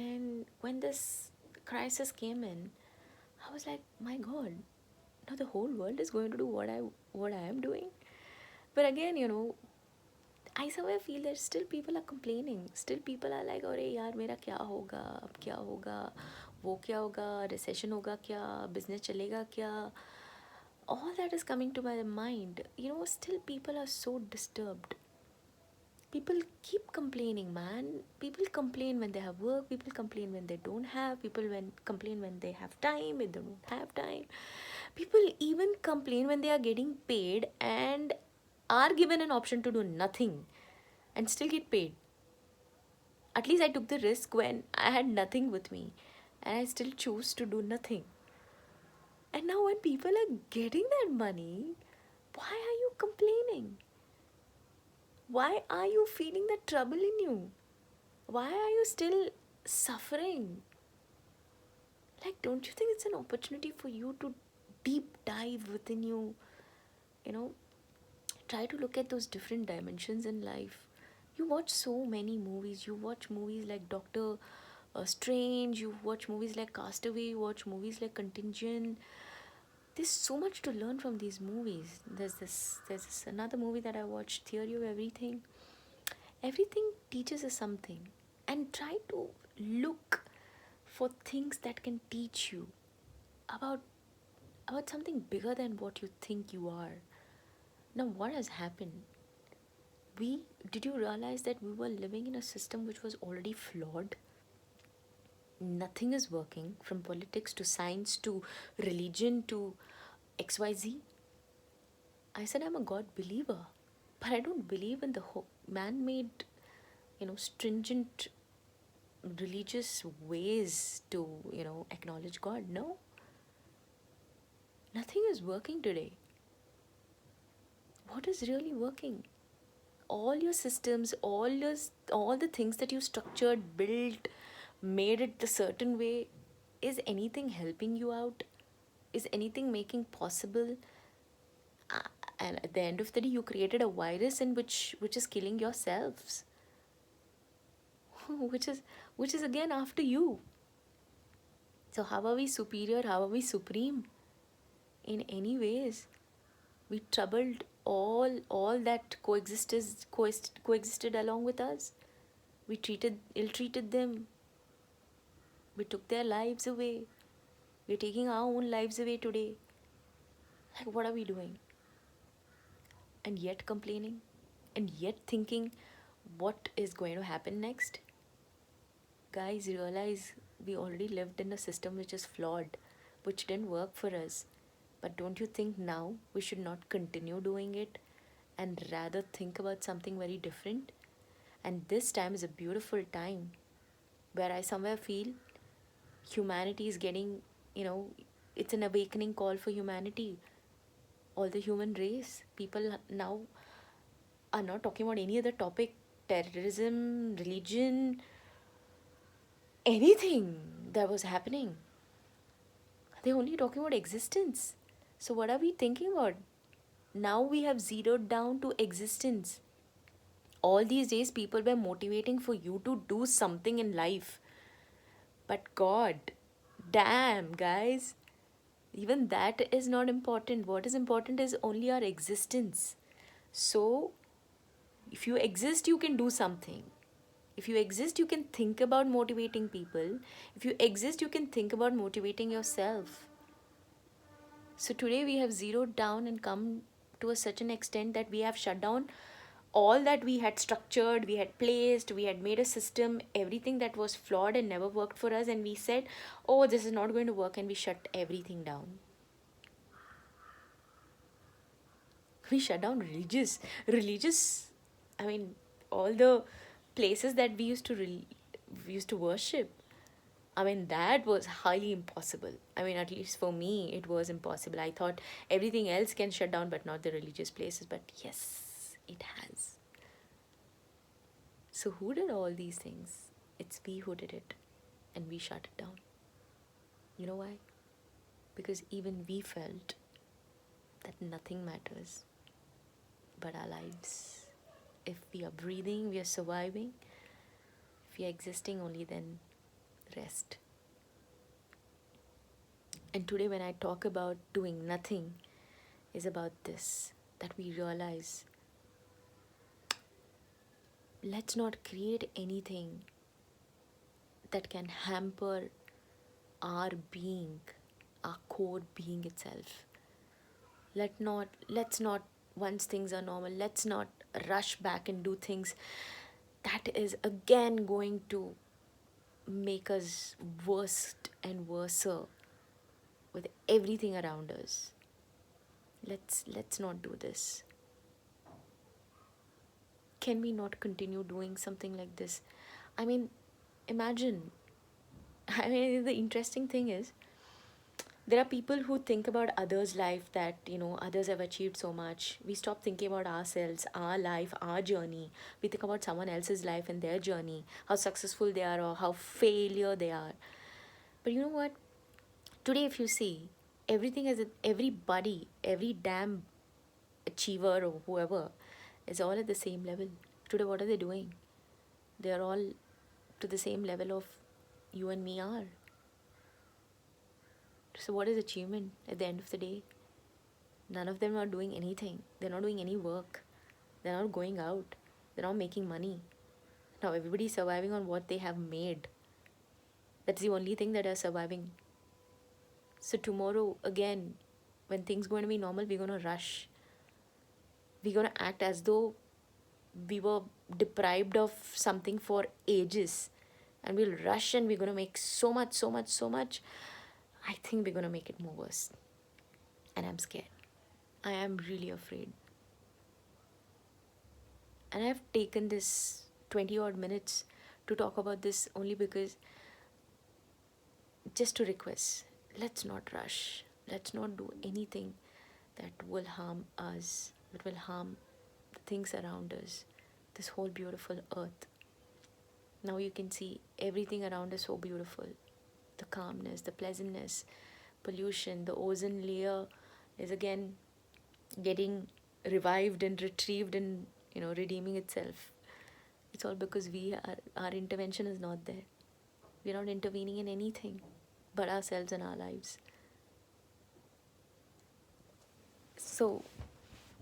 And when this crisis came in, I was like, my God, now the whole world is going to do what I am doing. But again, I somewhere feel that still people are complaining. Still people are like, अरे यार मेरा क्या होगा, अब क्या होगा, वो क्या होगा, recession होगा क्या, business चलेगा क्या. All that is coming to my mind. Still people are so disturbed. People keep complaining, man. People complain when they have work. People complain when they don't have. People complain when they have time. When they don't have time. People even complain when they are getting paid and are given an option to do nothing and still get paid. At least I took the risk when I had nothing with me and I still choose to do nothing. And now when people are getting that money, why are you complaining? Why are you feeling that trouble in you? Why are you still suffering? Like, don't you think it's an opportunity for you to deep dive within you? You know, try to look at those different dimensions in life. You watch so many movies. You watch movies like Doctor Strange. You watch movies like Castaway. You watch movies like Contingent. There's so much to learn from these movies. There's this another movie that I watched, Theory of Everything. Everything teaches us something, and try to look for things that can teach you about something bigger than what you think you are. Now, what has happened? We Did you realize that we were living in a system which was already flawed? Nothing is working, from politics to science to religion to XYZ. I said I'm a God believer, but I don't believe in the man made, stringent religious ways to, acknowledge God. No, nothing is working today. What is really working? All your systems, all the things that you structured, built, made it the certain way, is anything helping you out? Is anything making possible? And at the end of the day, you created a virus in which is killing yourselves, which is again after you. So how are we superior? How are we supreme in any ways? We troubled all that coexisted along with us. We ill-treated them. We took their lives away. We're taking our own lives away today. Like, what are we doing? And yet complaining, and yet thinking what is going to happen next. Guys, realize we already lived in a system which is flawed, which didn't work for us. But don't you think now we should not continue doing it and rather think about something very different? And this time is a beautiful time where I somewhere feel humanity is getting, it's an awakening call for humanity. All the human race, people now are not talking about any other topic, terrorism, religion, anything that was happening. They're only talking about existence. So, what are we thinking about? Now we have zeroed down to existence. All these days, people were motivating for you to do something in life. But God, damn, guys, even that is not important. What is important is only our existence. So, if you exist, you can do something. If you exist, you can think about motivating people. If you exist, you can think about motivating yourself. So today we have zeroed down and come to such an extent that we have shut down all that we had structured, we had placed, we had made a system, everything that was flawed and never worked for us, and we said, oh, this is not going to work, and we shut everything down. We shut down religious, I mean, all the places that we used to worship. I mean, that was highly impossible. I mean, at least for me, it was impossible. I thought everything else can shut down, but not the religious places. But yes, it has. So, who did all these things? It's we who did it, and we shut it down. You know why? Because even we felt that nothing matters but our lives. If we are breathing, we are surviving. If we are existing, only then rest. And today, when I talk about doing nothing, is about this, that we realize, let's not create anything that can hamper our being, our core being itself. Let's not, once things are normal, let's not rush back and do things that is again going to make us worse and worser with everything around us. Let's not do this. Can we not continue doing something like this? I mean, imagine. I mean, the interesting thing is, there are people who think about others' life, that others have achieved so much. We stop thinking about ourselves, our life, our journey. We think about someone else's life and their journey, how successful they are or how failure they are. But you know what? Today, if you see, everybody, every damn achiever or whoever is all at the same level. Today, what are they doing? They are all to the same level of you and me are. So what is achievement at the end of the day? None of them are doing anything. They're not doing any work. They're not going out. They're not making money. Now everybody's surviving on what they have made. That's the only thing that are surviving. So tomorrow, again, when things going to be normal, we're going to rush. We're going to act as though we were deprived of something for ages. And we'll rush and we're going to make so much, so much, so much. I think we're going to make it more worse. And I'm scared. I am really afraid. And I've taken this 20 odd minutes to talk about this only because, just to request, let's not rush. Let's not do anything that will harm us, that will harm the things around us, this whole beautiful earth. Now you can see everything around us so beautiful. The calmness, the pleasantness, pollution, the ozone layer is again getting revived and retrieved and redeeming itself. It's all because our intervention is not there. We're not intervening in anything but ourselves and our lives. So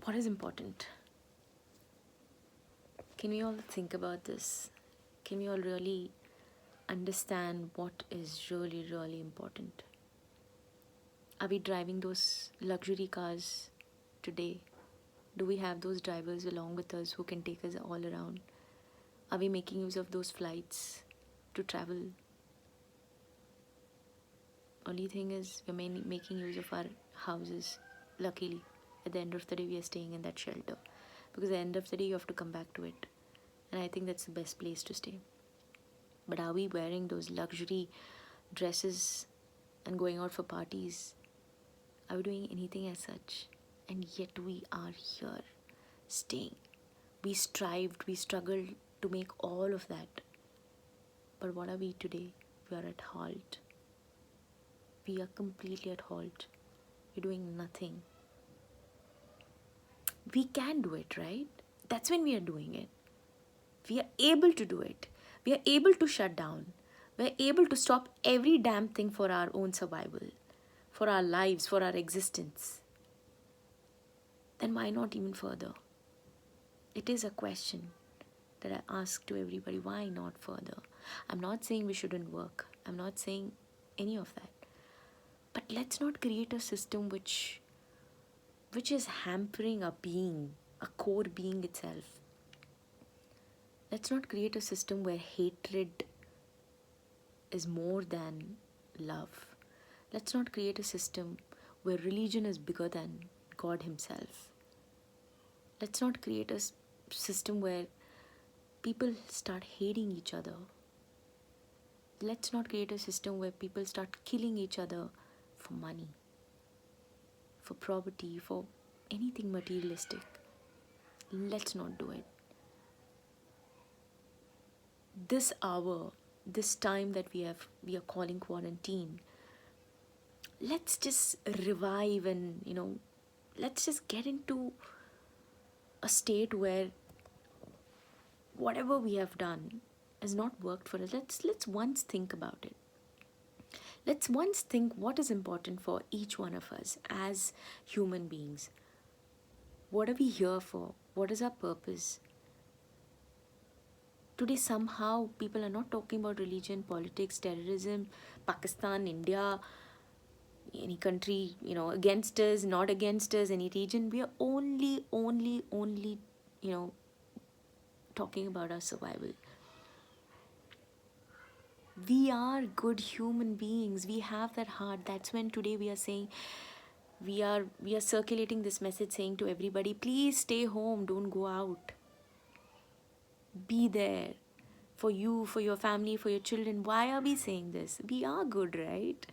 what is important? Can we all think about this? Can we all really understand what is really, really important? Are we driving those luxury cars today? Do we have those drivers along with us who can take us all around? Are we making use of those flights to travel? Only thing is, we're making use of our houses. Luckily, at the end of the day, we are staying in that shelter. Because at the end of the day, you have to come back to it. And I think that's the best place to stay. But are we wearing those luxury dresses and going out for parties? Are we doing anything as such? And yet we are here, staying. We strived, we struggled to make all of that. But what are we today? We are at halt. We are completely at halt. We're doing nothing. We can do it, right? That's when we are doing it. We are able to do it. We are able to shut down. We are able to stop every damn thing for our own survival, for our lives, for our existence. Then why not even further? It is a question that I ask to everybody. Why not further? I'm not saying we shouldn't work. I'm not saying any of that. But let's not create a system which is hampering a being, a core being itself. Let's not create a system where hatred is more than love. Let's not create a system where religion is bigger than God Himself. Let's not create a system where people start hating each other. Let's not create a system where people start killing each other for money, for property, for anything materialistic. Let's not do it. This hour, this time that we are calling quarantine, let's just revive and let's just get into a state where whatever we have done, has not worked for us. Let's once think about it. Let's once think what is important for each one of us as human beings. What are we here for? What is our purpose? Today, somehow, people are not talking about religion, politics, terrorism, Pakistan, India, any country, against us, not against us, any region. We are only, you know, talking about our survival. We are good human beings. We have that heart. That's when today we are saying, we are circulating this message saying to everybody, please stay home, don't go out. Be there for you, for your family, for your children. Why are we saying this? We are good, right?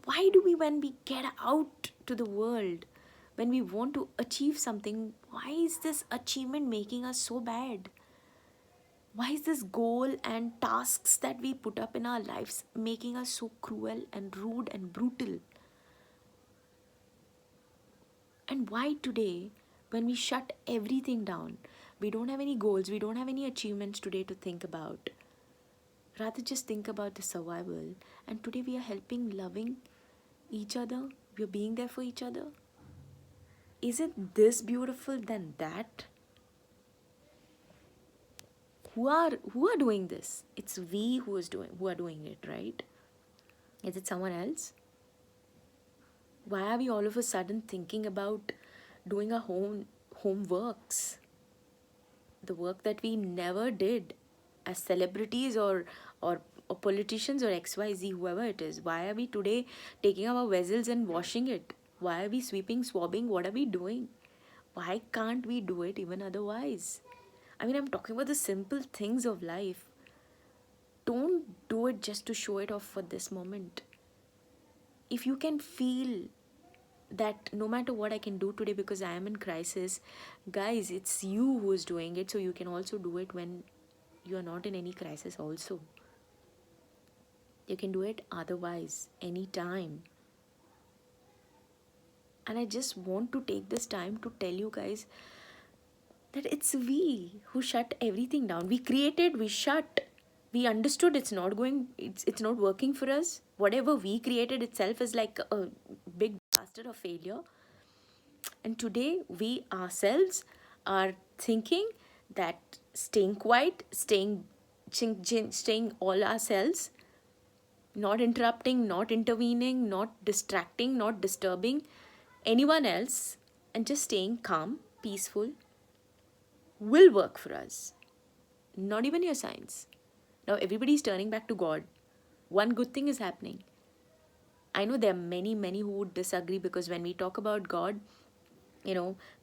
Why do we, when we get out to the world, when we want to achieve something, why is this achievement making us so bad? Why is this goal and tasks that we put up in our lives making us so cruel and rude and brutal? And why today, when we shut everything down, we don't have any goals, we don't have any achievements today to think about, rather just think about the survival, and today we are helping, loving each other, we are being there for each other. Is it this beautiful than that? Who are doing this? It's we who are doing it, right? Is it someone else? Why are we all of a sudden thinking about doing our homeworks? The work that we never did as celebrities or politicians or XYZ, whoever it is. Why are we today taking our vessels and washing it? Why are we sweeping, swabbing? What are we doing? Why can't we do it even otherwise? I mean, I'm talking about the simple things of life. Don't do it just to show it off for this moment. If you can feel that no matter what I can do today because I am in crisis, guys, it's you who is doing it, so you can also do it when you are not in any crisis also. You can do it otherwise, anytime. And I just want to take this time to tell you guys that it's we who shut everything down. We created, we shut. We understood it's not working for us. Whatever we created itself is like a big disaster or failure. And today we ourselves are thinking that staying quiet, staying all ourselves, not interrupting, not intervening, not distracting, not disturbing anyone else, and just staying calm, peaceful will work for us. Not even your science. Now everybody's turning back to God. One good thing is happening. I know there are many who would disagree because when we talk about God,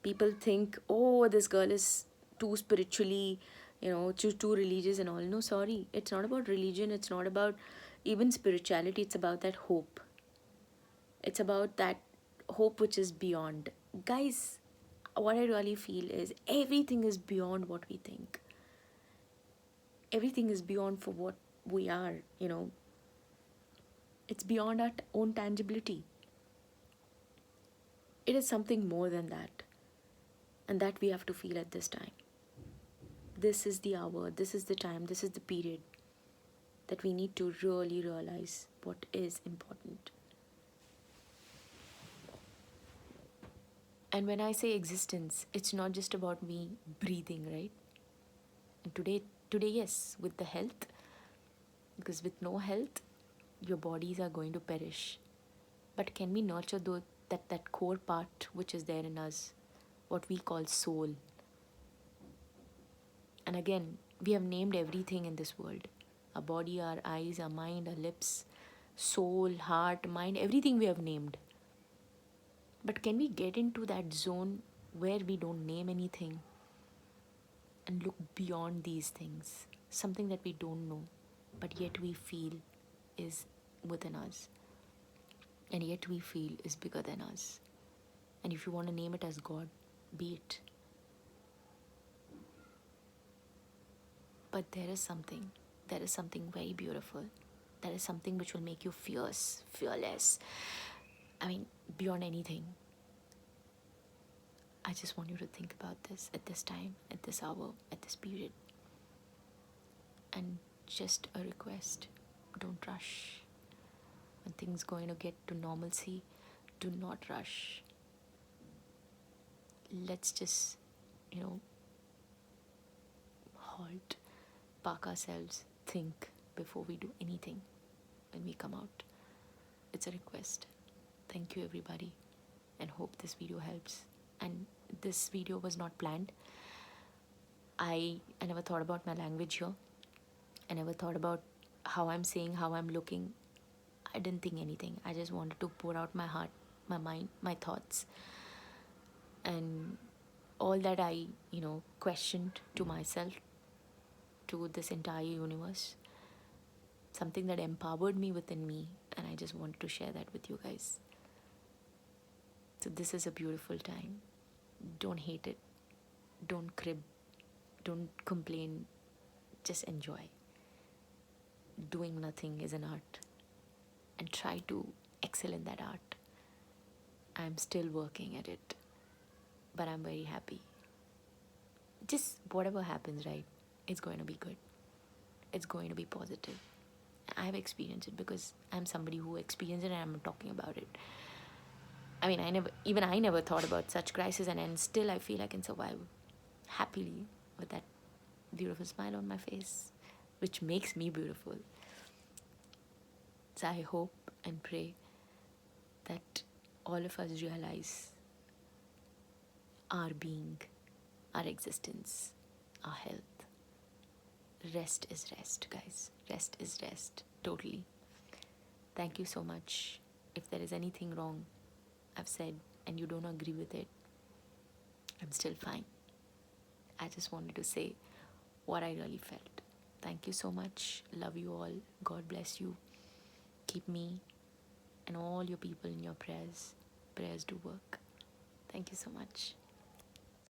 people think, oh, this girl is too spiritually, too religious and all. No, sorry. It's not about religion. It's not about even spirituality. It's about that hope. It's about that hope which is beyond. Guys, what I really feel is everything is beyond what we think. Everything is beyond for what we are. It's beyond our own tangibility. It is something more than that. And that we have to feel at this time. This is the hour, this is the time, this is the period that we need to really realize what is important. And when I say existence, it's not just about me breathing, right? And today, yes, with the health, because with no health, your bodies are going to perish. But can we nurture that core part which is there in us, what we call soul? And again, we have named everything in this world. Our body, our eyes, our mind, our lips, soul, heart, mind, everything we have named. But can we get into that zone where we don't name anything and look beyond these things? Something that we don't know, but yet we feel is within us. And yet we feel is bigger than us. And if you want to name it as God, be it. But there is something very beautiful. There is something which will make you fierce, fearless. I mean, beyond anything. I just want you to think about this at this time, at this hour, at this period. And just a request, don't rush. When things going to get to normalcy, do not rush. Let's just, you know, halt, park ourselves, think before we do anything when we come out. It's a request. Thank you, everybody, and hope this video helps. And this video was not planned. I never thought about my language here. I never thought about how I'm saying, how I'm looking. I didn't think anything. I just wanted to pour out my heart, my mind, my thoughts, and all that I, questioned to myself, to this entire universe. Something that empowered me within me, and I just wanted to share that with you guys. So, this is a beautiful time. Don't hate it. Don't crib. Don't complain. Just enjoy. Doing nothing is an art, and try to excel in that art. I'm still working at it, but I'm very happy. Just whatever happens, right? It's going to be good. It's going to be positive. I've experienced it because I'm somebody who experienced it and I'm talking about it. I mean, I never thought about such crisis, and still I feel I can survive happily with that beautiful smile on my face, which makes me beautiful. So I hope and pray that all of us realize our being, our existence, our health. Rest is rest, guys. Rest is rest. Totally. Thank you so much. If there is anything wrong I've said and you don't agree with it, I'm still fine. I just wanted to say what I really felt. Thank you so much. Love you all. God bless you. Keep me and all your people in your prayers. Prayers do work. Thank you so much.